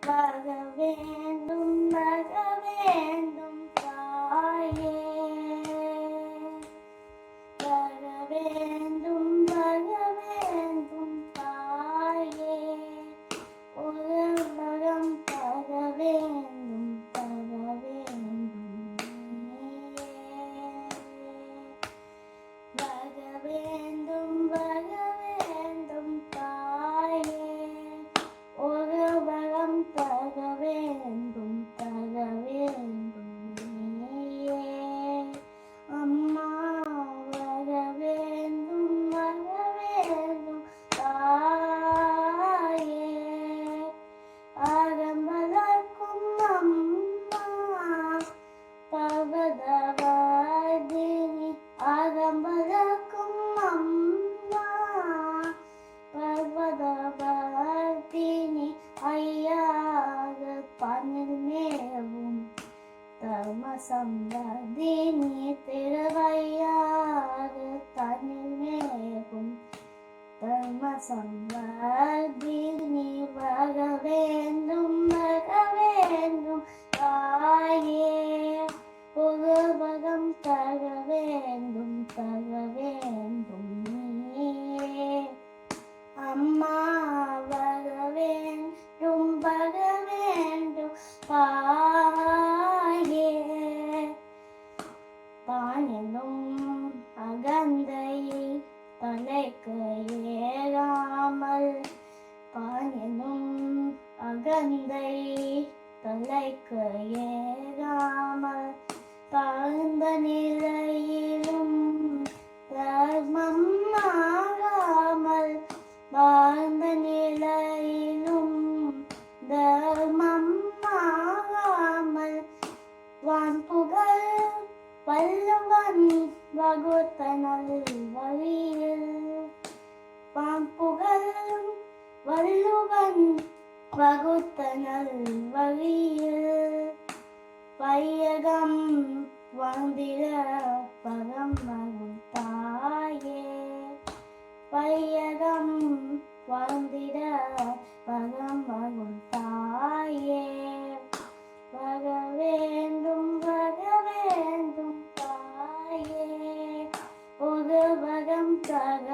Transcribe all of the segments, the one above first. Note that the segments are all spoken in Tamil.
வர வேண்டும் வர வேண்டும் தாயே வர வேண்டும் வர வேண்டும் தாயே ஒரு வரம் தர வேண்டும் வர வேண்டும் வர வேண்டும் தாயே ஒரு வரம் தர வேண்டும் நீயே அம்மா வர வேண்டும் தாயே ஆரம்பதற்கும் அம்மா பர்வதவர்தினி ஆரம்பதற்கும் அம்மா பர்வதவர்தினி ஐயாக பனில் மேவும் தர்ம சம்பதினி திருவையாக தனில் மேவும் தர்ம சம்பதினி வர வேண்டும் தாயே ஒரு வரம் தர வேண்டும் நீயே அம்மா வர வேண்டும் தாயே தானினும் அகந்தை தலைக்கு ஏறாமல் தானினும் அகந்தை தலைக்கு ஏறாமல் தாழ்ந்த நிலையிலும் தர்மம் ஆகாமல் வாழ்ந்த நிலையிலும் தர்மம் ஆகாமல் வான் புகழ் வள்ளுவன் வகுத்த நல்வழியில் வான் புகழ் வள்ளுவன் வகுத்த நல்வழியில் வையகம் வாழ்ந்திட பரமருள் தாயே வையகம் வாழ்ந்திட பரமருள் தாயே வர வேண்டும் தாயே ஒரு வரம் தர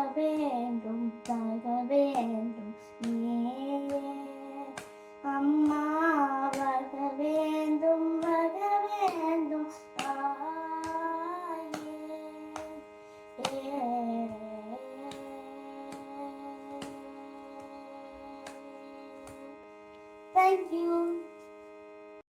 வேண்டும் நீயே அம்மா வர வேண்டும் தாயே Thank you.